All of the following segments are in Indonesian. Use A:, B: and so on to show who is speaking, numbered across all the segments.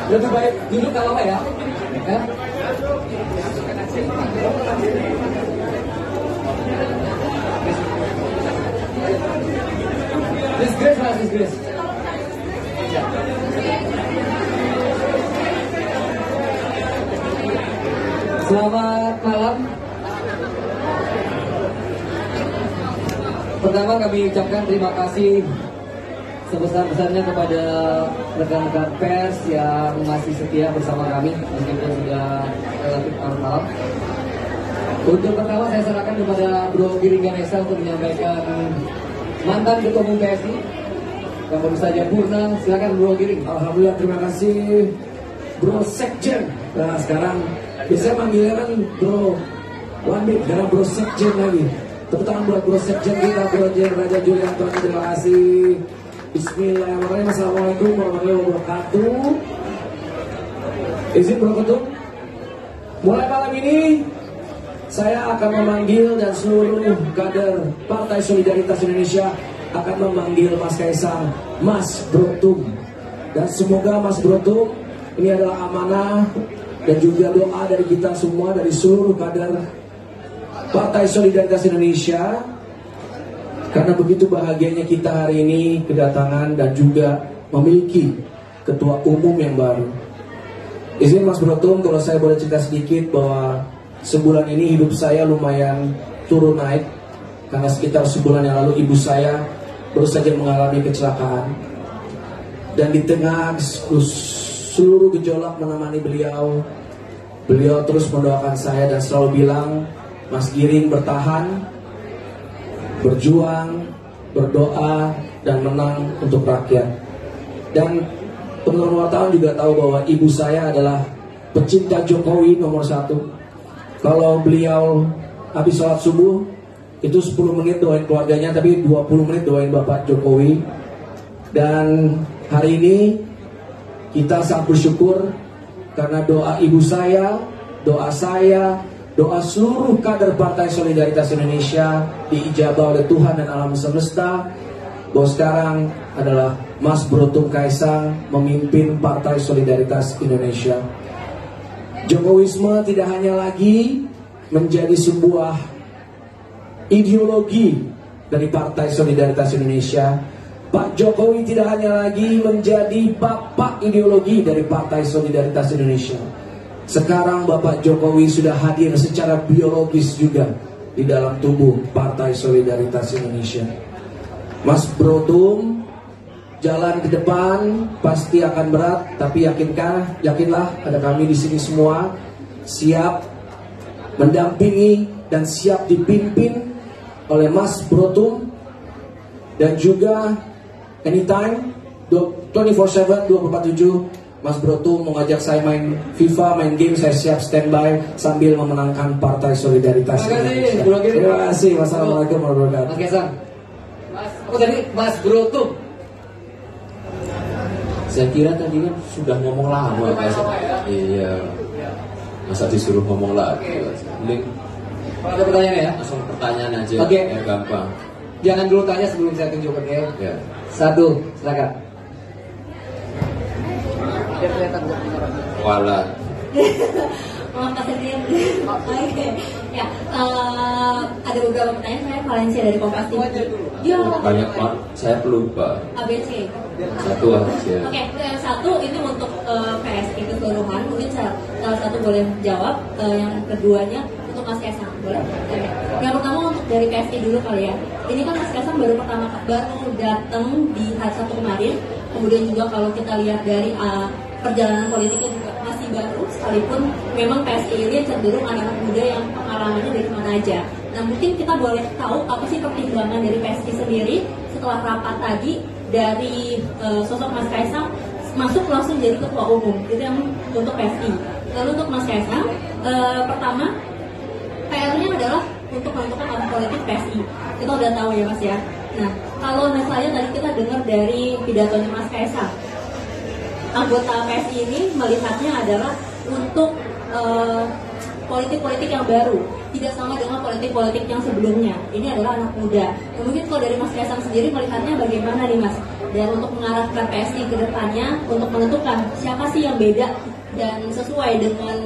A: Lebih baik duduk kalau apa ya? Ya. Miss Grace, Mas, Miss Grace. Selamat malam. Pertama kami ucapkan terima kasih sebesar-besarnya kepada rekan-rekan pers yang masih setia bersama kami meskipun sudah relatif malam. Untuk pertama saya serahkan kepada Bro Giring Ganesha untuk menyampaikan mantan Ketua Umum PSI yang baru saja purna. Silakan Bro Giring.
B: Alhamdulillah, terima kasih Bro Sekjen. Nah sekarang biasanya manggilnya kan Bro Wandit, sekarang Bro Sekjen lagi. Tepuk tangan buat Bro Sekjen kita, Bro Jen Raja Julianto. Terima kasih. Bismillahirrahmanirrahim. Assalamualaikum warahmatullahi wabarakatuh. Izin Bro Ketum, mulai malam ini saya akan memanggil dan seluruh kader Partai Solidaritas Indonesia akan memanggil Mas Kaisang Mas Brotum. Dan semoga Mas Brotum ini adalah amanah dan juga doa dari kita semua, dari seluruh kader Partai Solidaritas Indonesia. Karena begitu bahagianya kita hari ini kedatangan dan juga memiliki ketua umum yang baru. Izin Mas Brotum, kalau saya boleh cerita sedikit bahwa sebulan ini hidup saya lumayan turun naik. Karena sekitar sebulan yang lalu ibu saya baru saja mengalami kecelakaan. Dan di tengah seluruh gejolak menemani beliau terus mendoakan saya dan selalu bilang, Mas Giring bertahan, berjuang, berdoa, dan menang untuk rakyat. Dan teman-teman wartawan juga tahu bahwa ibu saya adalah pecinta Jokowi nomor 1. Kalau beliau habis sholat subuh, itu 10 menit doain keluarganya, tapi 20 menit doain Bapak Jokowi. Dan hari ini kita sangat bersyukur karena doa ibu saya, doa saya, doa seluruh kader Partai Solidaritas Indonesia diijabah oleh Tuhan dan alam semesta, bahwa sekarang adalah Mas Brotum Kaisang memimpin Partai Solidaritas Indonesia. Jokowisme tidak hanya lagi menjadi sebuah ideologi dari Partai Solidaritas Indonesia. Pak Jokowi tidak hanya lagi menjadi bapak ideologi dari Partai Solidaritas Indonesia. Sekarang Bapak Jokowi sudah hadir secara biologis juga di dalam tubuh Partai Solidaritas Indonesia. Mas Brotum, jalan ke depan pasti akan berat, tapi yakinlah ada kami di sini semua siap mendampingi dan siap dipimpin oleh Mas Brotum. Dan juga anytime 24/7 24/7 Mas Brotum mengajak saya main FIFA, main game, saya siap standby sambil memenangkan Partai Solidaritas Indonesia. Terima kasih. Wassalamualaikum warahmatullahi wabarakatuh.
A: Mas Kaisang. Tadi Mas Brotum.
C: Saya kira tadi kan sudah ngomong lama. Iya. Masa disuruh ngomong lagi. Link.
A: Kalau ada pertanyaan ya?
C: Langsung pertanyaan aja.
A: Oke.
C: Yang gampang.
A: Jangan dulu tanya sebelum saya tunjukkan ya.
C: Ya.
A: 1, silakan.
C: Wala.
D: Maaf Pak Sekjen. Oke. Ya, ada beberapa pertanyaan. Saya Valencia dari Kompas TV. Ya.
C: Banyak banget. Saya pelupa.
D: ABC.
C: Satu aja.
D: Oke, yang satu ini untuk PSI keseluruhan. Mungkin salah satu boleh jawab. Yang keduanya untuk Mas Kaisang. Boleh? Oke. Yang pertama untuk dari PSI dulu kali ya. Ini kan Mas Kaisang baru datang di hari Sabtu kemarin. Kemudian juga kalau kita lihat dari perjalanan politiknya juga masih baru, sekalipun memang PSI ini cenderung anak-anak muda yang pengalamannya dari mana aja. Nah mungkin kita boleh tahu apa sih pertimbangan dari PSI sendiri setelah rapat tadi dari sosok Mas Kaisang masuk langsung jadi ketua umum, itu yang untuk PSI. Lalu untuk Mas Kaisang, pertama PR-nya adalah untuk menentukan arah politik PSI. Kita udah tahu ya Mas ya. Nah kalau misalnya tadi kita dengar dari pidatonya Mas Kaisang, anggota PSI ini melihatnya adalah untuk politik-politik yang baru, tidak sama dengan politik-politik yang sebelumnya. Ini adalah anak muda. Mungkin kalau dari Mas Kaisang sendiri melihatnya bagaimana nih Mas? dan untuk mengarahkan PSI ke depannya untuk menentukan siapa sih yang beda dan sesuai dengan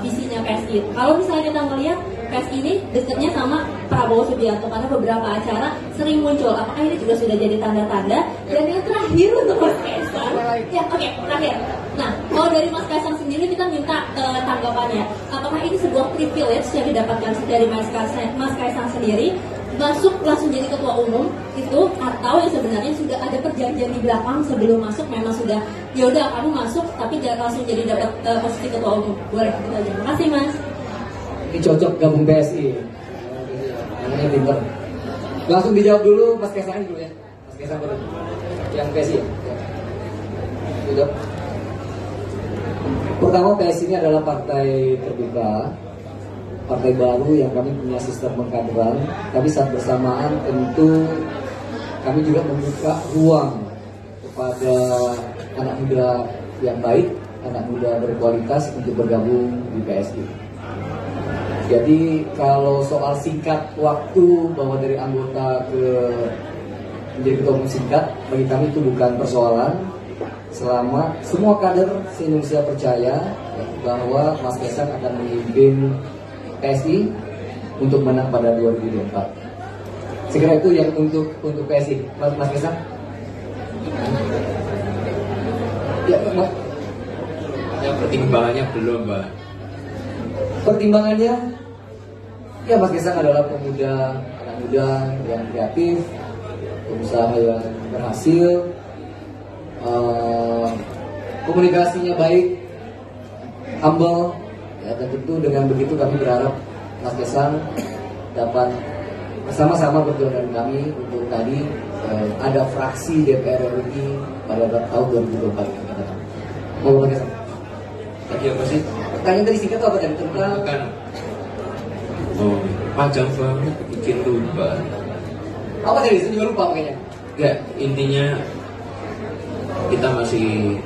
D: visinya PSI. Kalau misalnya kita melihat PSI ini dekatnya sama Prabowo Subianto karena beberapa acara sering muncul. Apakah ini juga sudah jadi tanda-tanda? Dan yang terakhir untuk Mas Kaisang, ya oke, terakhir. Nah, kalau dari Mas Kaisang sendiri kita minta tanggapannya. Apakah ini sebuah privilege yang didapatkan dari Mas Kaisang sendiri masuk langsung jadi ketua umum itu, atau yang sebenarnya sudah ada perjanjian di belakang sebelum masuk memang sudah ya udah kamu masuk tapi jangan langsung jadi dapat posisi ketua umum. Boleh gitu aja. Terima kasih Mas.
A: Ini cocok gabung PSI. Namanya pinter. Langsung dijawab dulu Mas Kaisang dulu ya. Mas Kaisang dulu. Yang PSI ya. Sudah. Pertama, PSI ini adalah partai terbuka, partai baru yang kami punya sistem pengkaderan, tapi saat bersamaan tentu kami juga membuka ruang kepada anak muda yang baik, anak muda berkualitas untuk bergabung di PSI. Jadi kalau soal singkat waktu bahwa dari anggota ke menjadi ketua umum singkat, bagi kami itu bukan persoalan. Selama semua kader se-Indonesia percaya bahwa Mas Kaisang akan memimpin PSI untuk menang pada 2024. Saya kira itu yang untuk PSI. Mas Kaisang? Ya, Mas.
C: Yang pertimbangannya belum, Mbak.
A: Pertimbangannya, ya Mas Kaisang adalah pemuda, anak muda yang kreatif, pengusaha yang berhasil, komunikasinya baik, humble, ya, dan tentu dengan begitu kami berharap Mas Kaisang dapat bersama-sama berjuang dengan kami untuk tadi ada fraksi DPR RI pada tahun 2024 yang akan datang. Mau Mas Kaisang?
C: Tadi apa sih?
A: Pertanyaan tadi singkat apa tadi tentang?
C: Bukan. Oh, panjang banget, bikin lupa.
A: Apa tadi? Saya juga lupa makanya.
C: Ya, intinya kita masih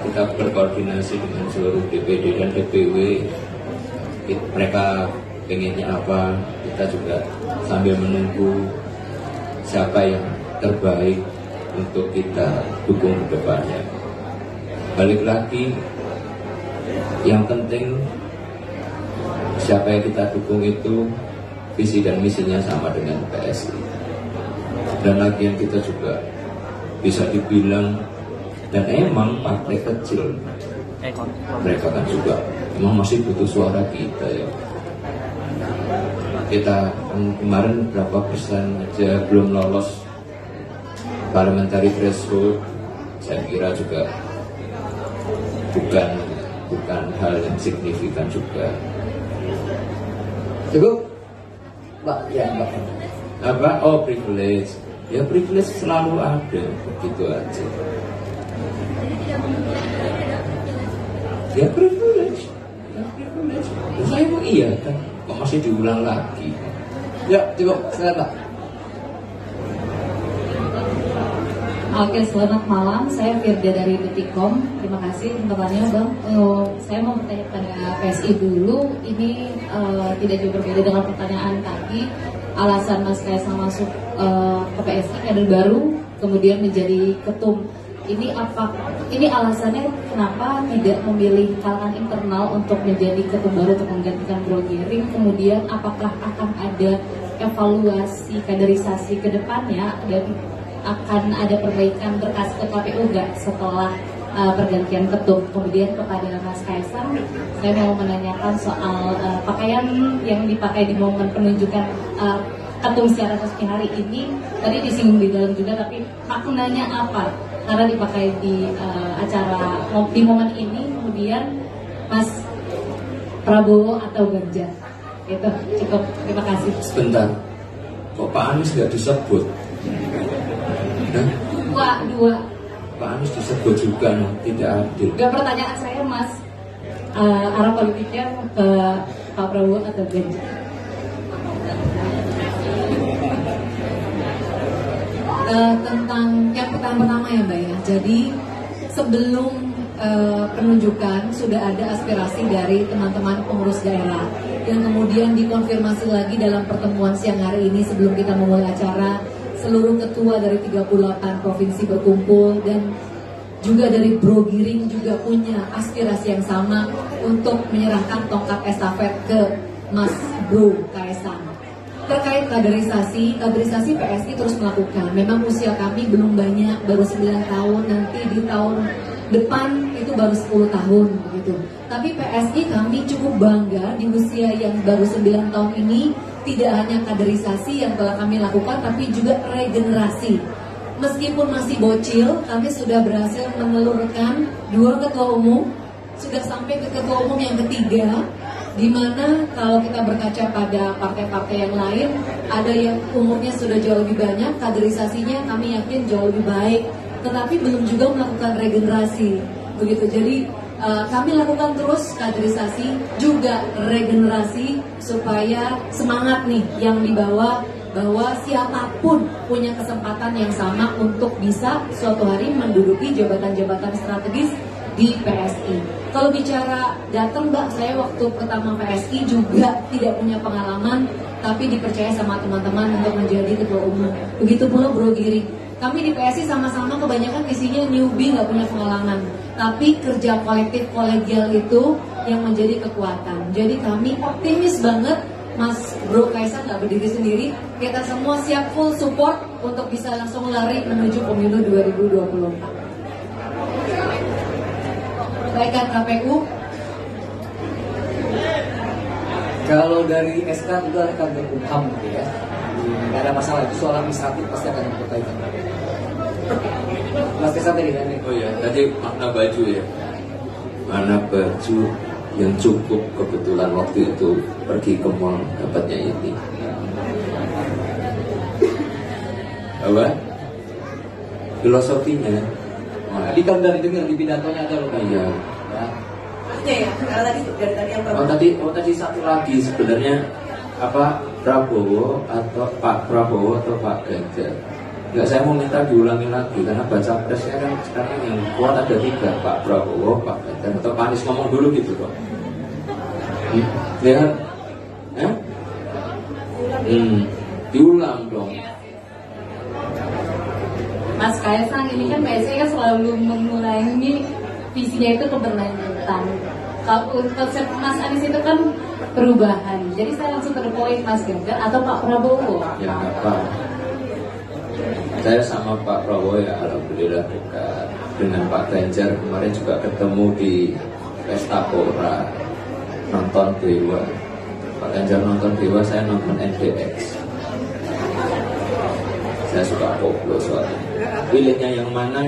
C: kita berkoordinasi dengan seluruh DPD dan DPW. Mereka pengennya apa, kita juga sambil menunggu siapa yang terbaik untuk kita dukung ke depannya. Balik lagi, yang penting siapa yang kita dukung itu visi dan misinya sama dengan PSI. Dan lagi yang kita juga bisa dibilang, dan emang partai kecil, mereka kan juga emang masih butuh suara kita ya. Kita kemarin berapa persen aja belum lolos parliamentary threshold, saya kira juga bukan hal yang signifikan juga.
A: Cukup? Mbak, ya Mbak.
C: Apa? Oh, privilege. Ya privilege selalu ada, begitu aja. Ya privilege. Saya mau iya kan, kok masih diulang lagi?
A: Ya, cukup. Silakan Pak.
E: Oke, selamat malam. Saya Firda dari Detikcom. Terima kasih teman-temannya, Bang. Saya mau bertanya pada PSI dulu. Ini tidak jauh berbeda dengan pertanyaan tadi. Alasan Mas Kaisang masuk ke PSI kader baru, kemudian menjadi ketum. Ini alasannya kenapa tidak memilih kalangan internal untuk menjadi ketum baru untuk menggantikan Bro Giring? Kemudian apakah akan ada evaluasi kaderisasi ke depannya dan akan ada perbaikan berkas ke KPU nggak setelah pergantian ketum? Kemudian kepada Mas Kaisang, saya mau menanyakan soal pakaian yang dipakai di momen penunjukan ketum secara resmi hari ini. Tadi disinggung di dalam juga, tapi maknanya apa? Karena dipakai di acara di momen ini. Kemudian Mas Prabowo atau Ganjar? Itu cukup. Terima kasih.
C: Sebentar, kok Pak Anies nggak disebut?
E: Dua.
C: Pak Anies disebut juga, tidak adil.
E: Gak, pertanyaan saya Mas, arah politiknya ke Pak Prabowo atau Ganjar?
F: Tentang yang pertama ya Mbak ya. Jadi sebelum penunjukan sudah ada aspirasi dari teman-teman pengurus daerah yang kemudian dikonfirmasi lagi dalam pertemuan siang hari ini sebelum kita memulai acara seluruh ketua dari 38 provinsi berkumpul, dan juga dari Bro Giring juga punya aspirasi yang sama untuk menyerahkan tongkat estafet ke Mas Bro Kaisang. Terkait kaderisasi PSI terus melakukan. Memang usia kami belum banyak, baru 9 tahun, nanti di tahun depan itu baru 10 tahun begitu. Tapi PSI kami cukup bangga di usia yang baru 9 tahun ini, tidak hanya kaderisasi yang telah kami lakukan, tapi juga regenerasi. Meskipun masih bocil, kami sudah berhasil menelurkan 2 ketua umum, sudah sampai ke ketua umum yang ketiga, di mana kalau kita berkaca pada partai-partai yang lain, ada yang umurnya sudah jauh lebih banyak, kaderisasinya kami yakin jauh lebih baik, tetapi belum juga melakukan regenerasi begitu. Jadi kami lakukan terus kaderisasi juga regenerasi supaya semangat nih yang dibawa, bahwa siapapun punya kesempatan yang sama untuk bisa suatu hari menduduki jabatan-jabatan strategis di PSI. Kalau bicara datang Mbak, saya waktu pertama PSI juga tidak punya pengalaman, tapi dipercaya sama teman-teman untuk menjadi ketua umum. Begitu pula Bro Giring. Kami di PSI sama-sama kebanyakan isinya newbie, nggak punya pengalaman. Tapi kerja kolektif kolegial itu yang menjadi kekuatan. Jadi kami optimis banget, Mas Bro Kaisang nggak berdiri sendiri. Kita semua siap full support untuk bisa langsung lari menuju pemilu 2024. Baikkan KPU.
A: Kalau dari SK itu akan berkumham gitu ya, nggak ada masalah, itu soal administratif pasti akan berkaitan. Mas Kaisang tadi kan?
C: Oh ya, tadi makna baju ya, mana baju yang cukup, kebetulan waktu itu pergi ke mall dapatnya ini. Apa? Filosofinya.
A: Tadi kan dari dengar di pidatonya ada loh.
C: Iya.
G: Ya, karena tadi yang
C: tadi satu lagi sebenarnya apa, Prabowo atau Pak Prabowo atau Pak Ganjar. Enggak, saya mau minta diulangi lagi karena baca presnya kan sekarang yang kuat ada 3, Pak Prabowo, Pak Ganjar atau Pak Anies, ngomong dulu gitu kok. Ya kan? Diulang dong.
E: Mas Kaisang ini kan biasanya kan selalu mengulangi visinya itu keberlanjutan. Kalau konsep Mas Anies itu kan perubahan. Jadi saya langsung to the point, Mas Ganjar atau Pak Prabowo?
C: Ya apa? Saya sama Pak Prabowo ya alhamdulillah dekat. Dengan Pak Ganjar kemarin juga ketemu di Pesta Pora, nonton Dewa. Pak Ganjar nonton Dewa, saya nonton NDX. Saya suka koplo soalnya. Pilihnya yang mana?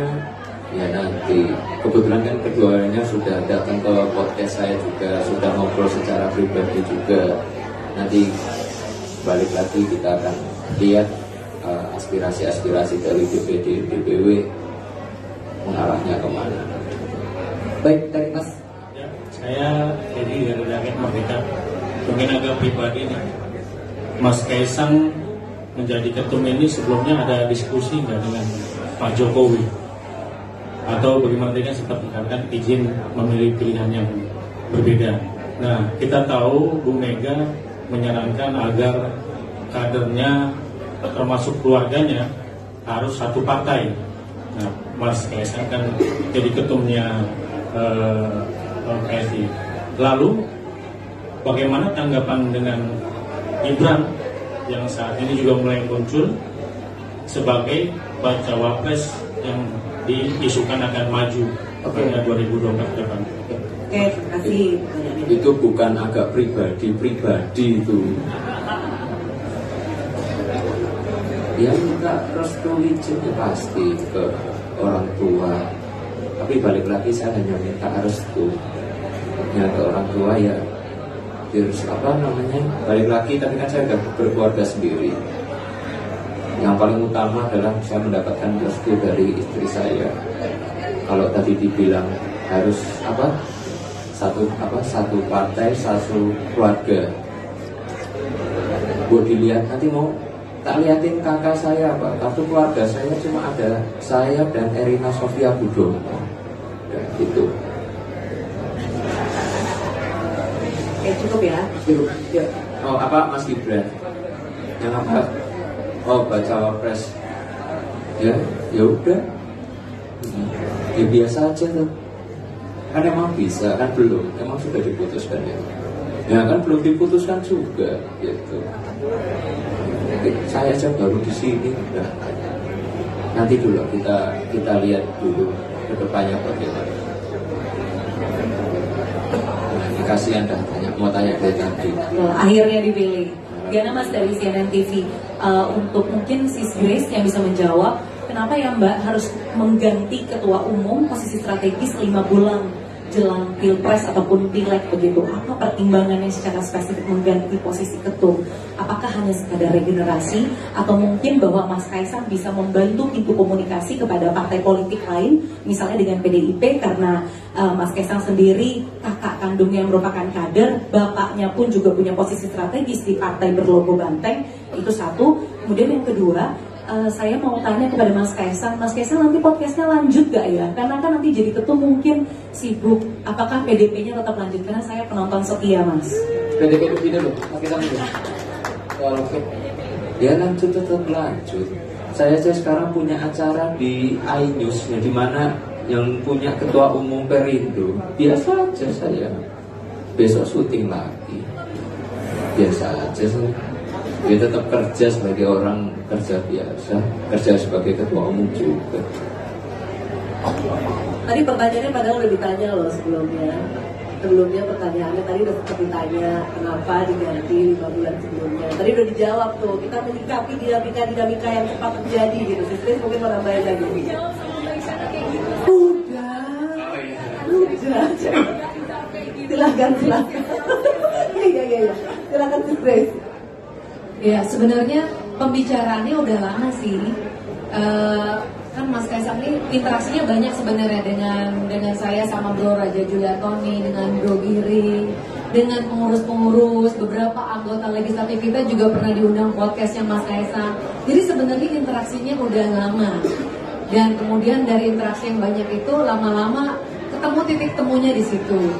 C: Ya nanti. Kebetulan kan keduanya sudah datang ke podcast saya juga, sudah ngobrol secara pribadi juga. Nanti balik lagi kita akan lihat aspirasi-aspirasi dari DPD, DPW mengarahnya kemana.
A: Baik, dari Mas.
H: Ya, saya jadi dari Rakyat Merdeka. Mungkin agak pribadi nih. Mas Kaisang menjadi ketum ini sebelumnya ada diskusi nggak dengan Pak Jokowi? Atau bagaimana dengan sempat dikatakan izin memilih pilihan yang berbeda. Nah, kita tahu Bu Mega menyarankan agar kadernya termasuk keluarganya harus satu partai. Nah, Mas Kaisang kan jadi ketumnya PSI. Lalu bagaimana tanggapan dengan Gibran yang saat ini juga mulai muncul sebagai bacawa pres yang diisukan akan maju pada 2024 ke depan?
G: Oke, terima kasih.
C: Itu bukan agak pribadi itu. Ya minta restu izin ya pasti ke orang tua. Tapi balik lagi saya hanya minta restu ya ke orang tua ya. Terus apa namanya? Balik lagi, tapi kan saya sudah berkeluarga sendiri. Yang paling utama adalah saya mendapatkan restu dari istri saya. Kalau tadi dibilang harus satu partai, satu keluarga. Buat dilihat nanti mau tak liatin kakak saya apa, kartu keluarga saya cuma ada saya dan Erina Sofia Budono. Ya, gitu.
G: Cukup ya.
A: Ya.
C: Oh apa Mas Gibran? Yang apa? Oh baca wapres. ya udah, ya biasa aja tuh. Kan emang bisa, kan belum, emang sudah diputuskan ya kan belum diputuskan juga gitu. Saya aja baru di sini, udah. Nanti dulu kita lihat dulu ke depannya bagaimana. Kasihan dah mau tanya dari tadi.
G: Akhirnya dipilih. Diana Mas dari CNN TV, untuk mungkin Sis Grace yang bisa menjawab, kenapa ya Mbak harus mengganti ketua umum posisi strategis 5 bulan jelang pilpres ataupun pileg begitu? Apa pertimbangannya secara spesifik mengganti posisi ketum? Apakah hanya sekadar regenerasi atau mungkin bahwa Mas Kaisang bisa membantu pintu komunikasi kepada partai politik lain, misalnya dengan PDIP, karena Mas Kaisang sendiri kakak kandungnya merupakan kader, bapaknya pun juga punya posisi strategis di partai berlogo banteng. Itu satu. Kemudian yang kedua, saya mau tanya kepada Mas Kaisang nanti podcastnya lanjut gak ya? Karena kan nanti jadi ketum mungkin sibuk. Apakah PDP-nya tetap lanjut? Karena saya penonton setia, Mas.
A: PDP itu dulu, Mas Kaisang dulu.
C: Ya lanjut, tetap lanjut. Saya aja sekarang punya acara di iNews, di mana yang punya ketua umum Perindo. Biasa aja saya. Besok syuting lagi. Biasa aja saya. Dia tetap kerja sebagai orang kerja biasa, kerja sebagai ketua umum juga.
G: Tadi pertanyaannya padahal udah ditanya loh sebelumnya. Sebelumnya pertanyaannya tadi udah sempat ditanya kenapa diganti 5 bulan sebelumnya. Tadi udah dijawab tuh, kita menyikapi dinamika yang cepat terjadi gitu. Sistem mungkin mau nambahin lagi. Udah. Silakan. Iya. Silakan Sistem.
F: Ya sebenarnya pembicaraannya udah lama sih. Kan Mas Kaisang ini interaksinya banyak sebenarnya dengan saya sama Bro Raja Juliatoni, dengan Bro Giri, dengan pengurus-pengurus, beberapa anggota legislatif kita juga pernah diundang podcastnya Mas Kaisang. Jadi sebenarnya interaksinya udah lama. Dan kemudian dari interaksi yang banyak itu lama-lama ketemu titik temunya di situ.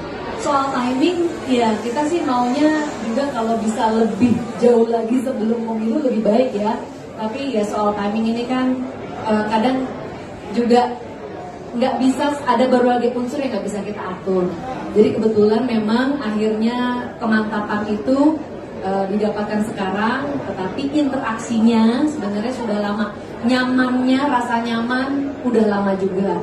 F: Soal timing, ya kita sih maunya juga kalau bisa lebih jauh lagi sebelum pemilu lebih baik ya. Tapi ya soal timing ini kan kadang juga nggak bisa, ada berbagai unsur yang nggak bisa kita atur. Jadi kebetulan memang akhirnya kemantapan itu didapatkan sekarang, tetapi interaksinya sebenarnya sudah lama. Nyamannya, rasa nyaman udah lama juga.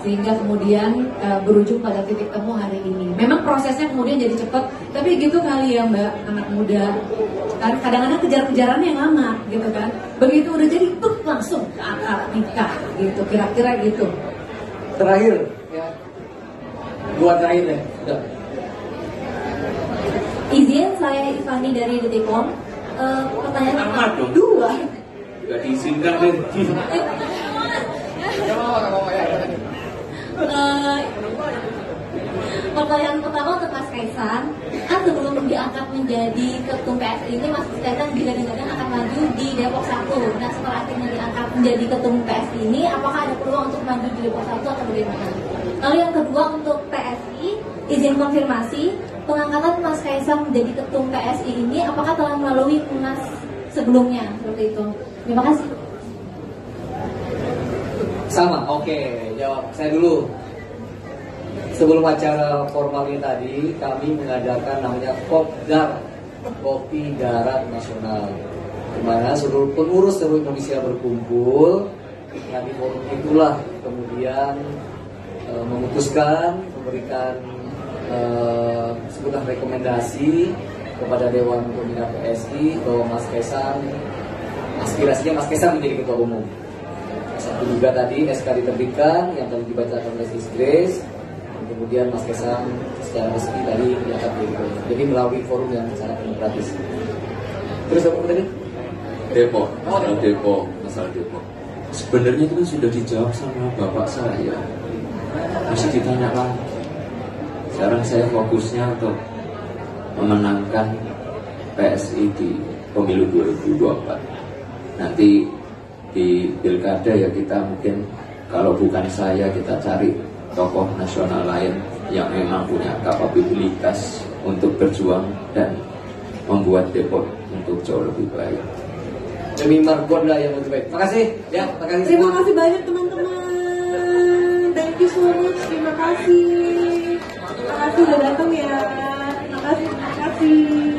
F: Sehingga kemudian berujung pada titik temu hari ini. Memang prosesnya kemudian jadi cepat, tapi gitu kali ya Mbak, anak muda. Kan kadang-kadang kejar-kejarannya yang lama gitu kan. Begitu udah jadi langsung ke akar nikah gitu, kira-kira gitu.
A: Terakhir ya. Dua terakhir ya. Udah.
D: Izin, saya Ivani dari Detikom. Pertanyaan
C: dua. Gak diizinkan deh.
D: Pertanyaan pertama untuk Mas Kaisang, kan sebelum diangkat menjadi ketum PSI ini Mas Kaisang digadang-gadang akan maju di Depok 1. Nah setelah akhirnya diangkat menjadi ketum PSI ini, apakah ada peluang untuk maju di Depok 1 atau bagaimana? Lalu yang kedua untuk PSI, izin konfirmasi, pengangkatan Mas Kaisang menjadi ketum PSI ini apakah telah melalui Munas sebelumnya seperti itu? Terima kasih.
A: Sama, oke, jawab saya dulu. Sebelum acara formal ini tadi, kami mengadakan namanya Kopdar, Kopi Darat Nasional, di mana seluruh pengurus seluruh Indonesia berkumpul. Nah di forum itulah kemudian memutuskan, memberikan sebuah rekomendasi kepada Dewan Pembina PSI bahwa Mas Kaisang, aspirasinya Mas Kaisang menjadi ketua umum. Satu juga tadi SK diterbitkan yang tadi dibacakan oleh Sis Grace. Kemudian Mas Kaisang secara resmi tadi diangkat menjadi. Jadi melalui forum yang sangat demokratis. Terus apa tadi?
C: Depok, masalah Depok. Sebenarnya itu kan sudah dijawab sama bapak saya. Masih ditanya lagi. Sekarang saya fokusnya untuk memenangkan PSI di pemilu 2024. Nanti di pilkada ya kita mungkin kalau bukan saya kita cari tokoh nasional lain yang memang punya kapabilitas untuk berjuang dan membuat Depok untuk jauh lebih baik.
A: demi Margonda yang lebih baik. Makasih ya, makasih.
I: Terima kasih banyak teman-teman. Thank you so much. Terima kasih udah datang ya. Terima kasih.